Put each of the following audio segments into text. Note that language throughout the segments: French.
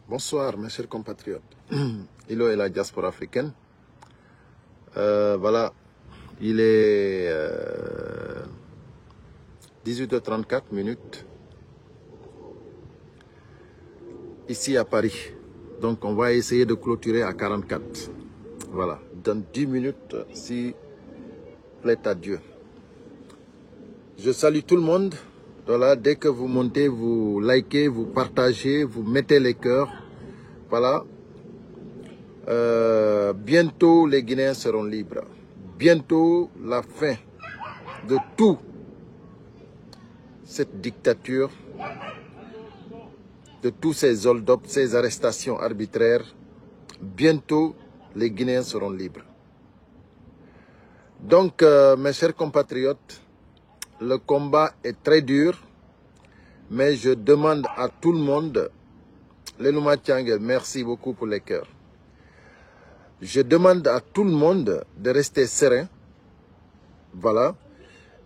Bonsoir mes chers compatriotes. Ilo et la diaspora africaine. Voilà, il est 18h34 minutes ici à Paris. Donc on va essayer de clôturer à 44. Voilà, dans 10 minutes, si plaît à Dieu. Je salue tout le monde. Voilà, dès que vous montez, vous likez, vous partagez, vous mettez les cœurs. Voilà. Bientôt, les Guinéens seront libres. Bientôt, la fin de toute cette dictature, de tous ces hold-up, ces arrestations arbitraires. Bientôt, les Guinéens seront libres. Donc, mes chers compatriotes, le combat est très dur, mais je demande à tout le monde, Lelouma Tiangel, merci beaucoup pour les cœurs. Je demande à tout le monde de rester serein. Voilà.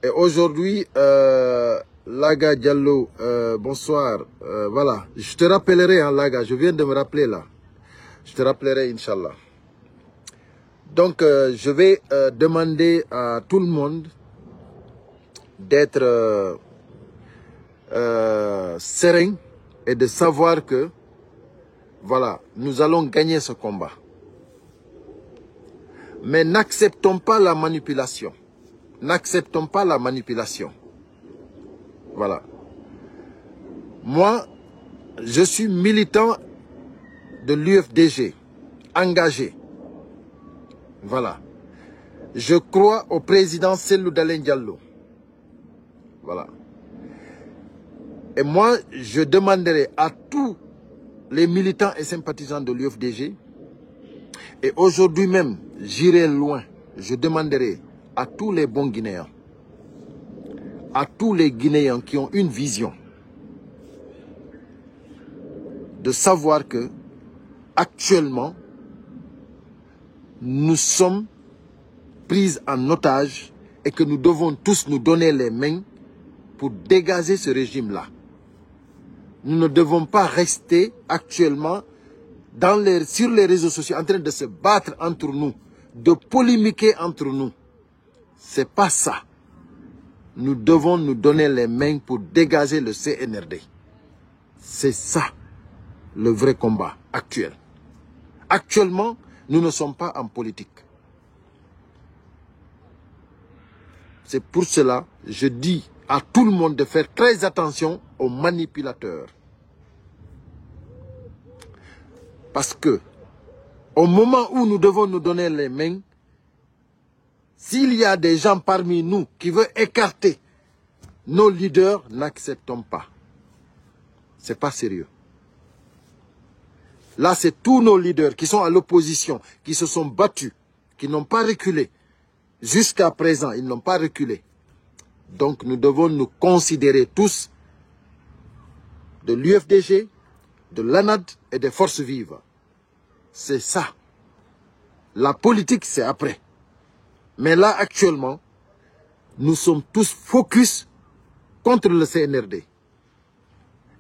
Et aujourd'hui, Laga Diallo, bonsoir. Voilà. Je te rappellerai, hein, Laga, je viens de me rappeler là. Je te rappellerai, Inch'Allah. Donc, je vais demander à tout le monde d'être serein et de savoir que, voilà, nous allons gagner ce combat. Mais n'acceptons pas la manipulation. N'acceptons pas la manipulation. Voilà. Moi, je suis militant de l'UFDG, engagé. Voilà. Je crois au président Cellou Dalein Diallo. Voilà. Et moi, je demanderai à tous les militants et sympathisants de l'UFDG, et aujourd'hui même, j'irai loin, je demanderai à tous les bons Guinéens, à tous les Guinéens qui ont une vision, de savoir que, actuellement, nous sommes pris en otage et que nous devons tous nous donner les mains pour dégager ce régime-là. Nous ne devons pas rester actuellement sur les réseaux sociaux en train de se battre entre nous, de polémiquer entre nous. C'est pas ça. Nous devons nous donner les mains pour dégager le CNRD. C'est ça le vrai combat actuel. Actuellement, nous ne sommes pas en politique. C'est pour cela que je dis à tout le monde de faire très attention aux manipulateurs. Parce que, au moment où nous devons nous donner les mains, s'il y a des gens parmi nous qui veulent écarter nos leaders, n'acceptons pas. C'est pas sérieux. Là, c'est tous nos leaders qui sont à l'opposition, qui se sont battus, qui n'ont pas reculé. Jusqu'à présent, ils n'ont pas reculé. Donc, nous devons nous considérer tous de l'UFDG, de l'ANAD et des forces vives. C'est ça. La politique, c'est après. Mais là, actuellement, nous sommes tous focus contre le CNRD.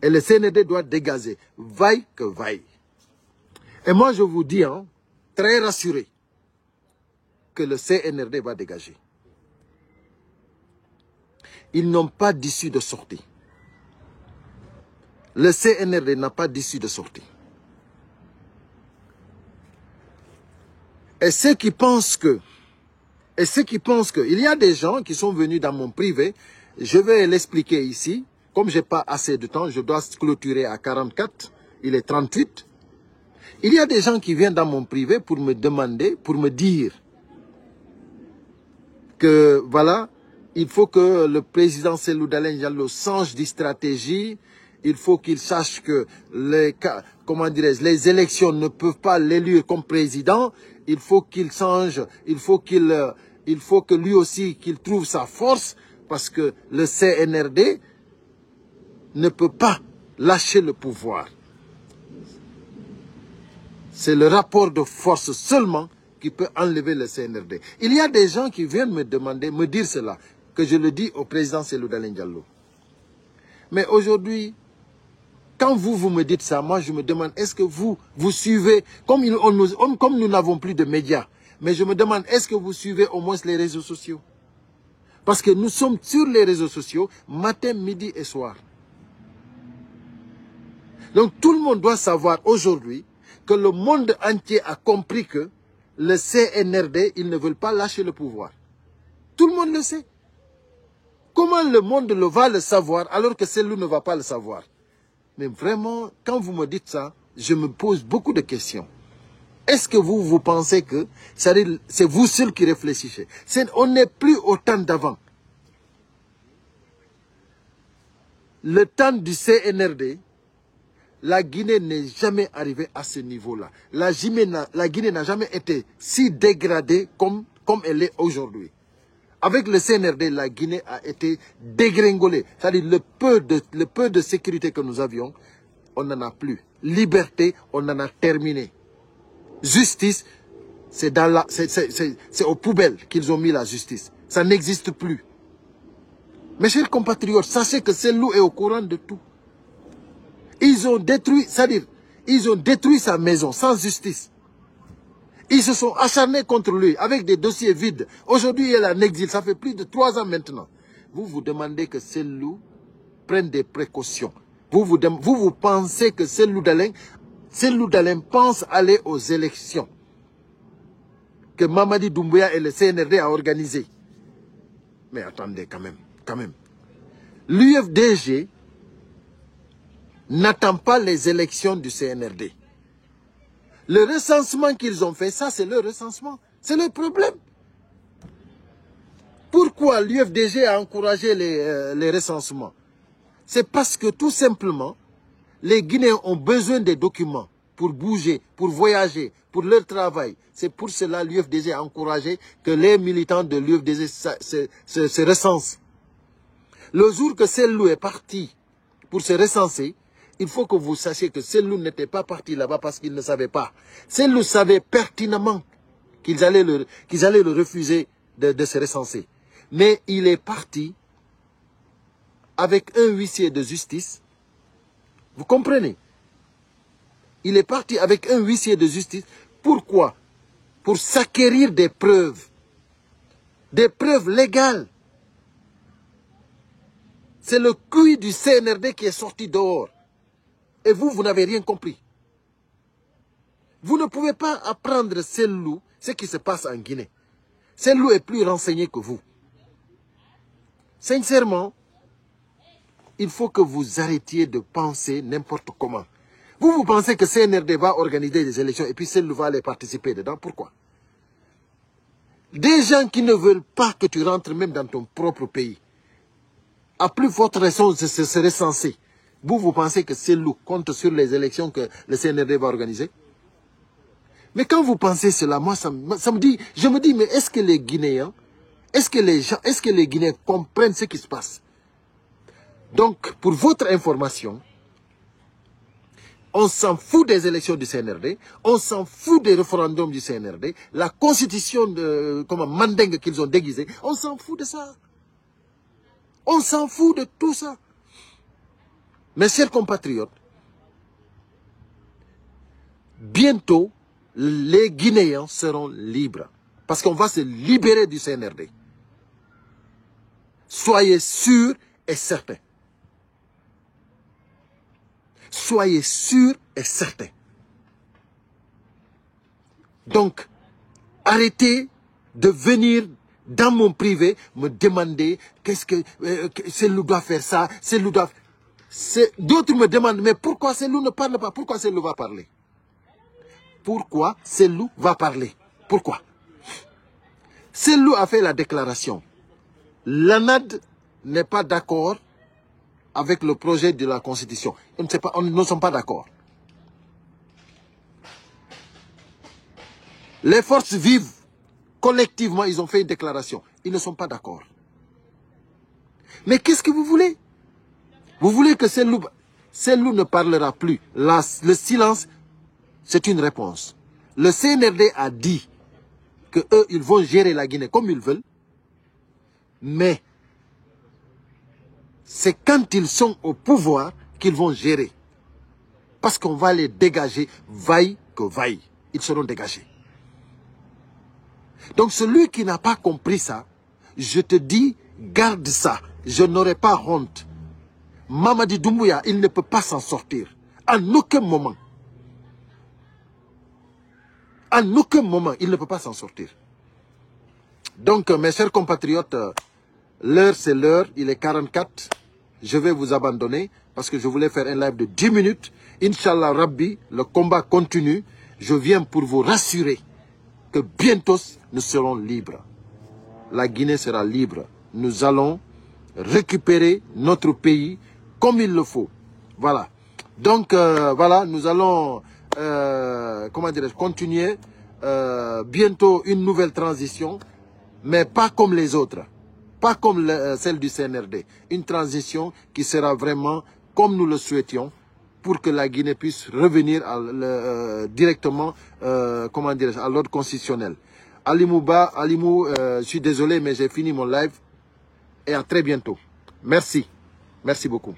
Et le CNRD doit dégager, vaille que vaille. Et moi, je vous dis, hein, très rassuré, que le CNRD va dégager. Ils n'ont pas d'issue de sortie. Le CNRD n'a pas d'issue de sortie. Et ceux qui pensent que, il y a des gens qui sont venus dans mon privé, je vais l'expliquer ici, comme je n'ai pas assez de temps, je dois clôturer à 44, il est 38. Il y a des gens qui viennent dans mon privé pour me demander, pour me dire que voilà, il faut que le président Cellou Dalein Diallo change de stratégie. Il faut qu'il sache que les élections ne peuvent pas l'élire comme président. Il faut qu'il change, il faut que lui aussi qu'il trouve sa force parce que le CNRD ne peut pas lâcher le pouvoir. C'est le rapport de force seulement qui peut enlever le CNRD. Il y a des gens qui viennent me demander, me dire cela, que je le dis au président Cellou Dalein Diallo. Mais aujourd'hui, quand vous me dites ça, moi je me demande, est-ce que vous suivez, comme nous n'avons plus de médias, mais je me demande, est-ce que vous suivez au moins les réseaux sociaux? Parce que nous sommes sur les réseaux sociaux, matin, midi et soir. Donc tout le monde doit savoir aujourd'hui que le monde entier a compris que le CNRD, ils ne veulent pas lâcher le pouvoir. Tout le monde le sait. Comment le monde va le savoir alors que celui ne va pas le savoir? Mais vraiment, quand vous me dites ça, je me pose beaucoup de questions. Est-ce que vous pensez que c'est vous seul qui réfléchissez? On n'est plus au temps d'avant. Le temps du CNRD, la Guinée n'est jamais arrivée à ce niveau-là. La Guinée n'a jamais été si dégradée comme elle est aujourd'hui. Avec le CNRD, la Guinée a été dégringolée. C'est-à-dire le peu de sécurité que nous avions, on n'en a plus. Liberté, on en a terminé. Justice, c'est aux poubelles qu'ils ont mis la justice. Ça n'existe plus. Mes chers compatriotes, sachez que Cellou est au courant de tout. Ils ont détruit, c'est-à-dire, ils ont détruit sa maison sans justice. Ils se sont acharnés contre lui avec des dossiers vides. Aujourd'hui, il est en exil. Ça fait plus de 3 ans maintenant. Vous vous demandez que Cellou prenne des précautions. Vous pensez que Cellou Dalein pense aller aux élections que Mamadi Doumbouya et le CNRD a organisées. Mais attendez, quand même. L'UFDG n'attend pas les élections du CNRD. Le recensement qu'ils ont fait, ça c'est leur recensement. C'est le problème. Pourquoi l'UFDG a encouragé les recensements? C'est parce que tout simplement, les Guinéens ont besoin des documents pour bouger, pour voyager, pour leur travail. C'est pour cela que l'UFDG a encouragé que les militants de l'UFDG se recensent. Le jour que Cellou est parti pour se recenser, il faut que vous sachiez que Cellou n'était pas parti là-bas parce qu'il ne savait pas. Cellou savait pertinemment qu'ils allaient le refuser de se recenser. Mais il est parti avec un huissier de justice. Vous comprenez? Il est parti avec un huissier de justice. Pourquoi? Pour s'acquérir des preuves. Des preuves légales. C'est le QI du CNRD qui est sorti dehors. Et vous n'avez rien compris. Vous ne pouvez pas apprendre Cellou ce qui se passe en Guinée. Cellou est plus renseigné que vous. Sincèrement, il faut que vous arrêtiez de penser n'importe comment. Vous pensez que CNRD va organiser des élections et puis Cellou va aller participer dedans. Pourquoi? Des gens qui ne veulent pas que tu rentres même dans ton propre pays. À plus forte raison de se recenser. Vous pensez que Cellou compte sur les élections que le CNRD va organiser? Mais quand vous pensez cela, moi, je me dis, mais est-ce que les Guinéens, est-ce que les Guinéens comprennent ce qui se passe? Donc, pour votre information, on s'en fout des élections du CNRD, on s'en fout des référendums du CNRD, la constitution de mandingue qu'ils ont déguisée, on s'en fout de ça. On s'en fout de tout ça. Mes chers compatriotes, bientôt, les Guinéens seront libres. Parce qu'on va se libérer du CNRD. Soyez sûrs et certains. Soyez sûrs et certains. Donc, arrêtez de venir dans mon privé me demander qu'est-ce que Cellou doit faire ça, Cellou doit... D'autres me demandent, mais pourquoi Cellou ne parle pas? Pourquoi Cellou va parler? Pourquoi Cellou va parler? Pourquoi? Cellou a fait la déclaration. L'ANAD n'est pas d'accord avec le projet de la Constitution. Nous ne sommes pas d'accord. Les forces vives, collectivement, ils ont fait une déclaration. Ils ne sont pas d'accord. Mais qu'est-ce que vous voulez? Vous voulez que Cellou ne parlera plus. Le silence, c'est une réponse. Le CNRD a dit qu'eux, ils vont gérer la Guinée comme ils veulent. Mais c'est quand ils sont au pouvoir qu'ils vont gérer. Parce qu'on va les dégager, vaille que vaille. Ils seront dégagés. Donc celui qui n'a pas compris ça, je te dis, garde ça. Je n'aurai pas honte. Mamadi Doumbouya, il ne peut pas s'en sortir. En aucun moment. En aucun moment, il ne peut pas s'en sortir. Donc, mes chers compatriotes, l'heure c'est l'heure, il est 44. Je vais vous abandonner parce que je voulais faire un live de 10 minutes. Inch'Allah Rabbi, le combat continue. Je viens pour vous rassurer que bientôt nous serons libres. La Guinée sera libre. Nous allons récupérer notre pays comme il le faut. Voilà. Donc, voilà, nous allons continuer bientôt une nouvelle transition, mais pas comme les autres. Pas comme celle du CNRD. Une transition qui sera vraiment comme nous le souhaitions pour que la Guinée puisse revenir directement à l'ordre constitutionnel. Alimou, je suis désolé, mais j'ai fini mon live. Et à très bientôt. Merci. Merci beaucoup.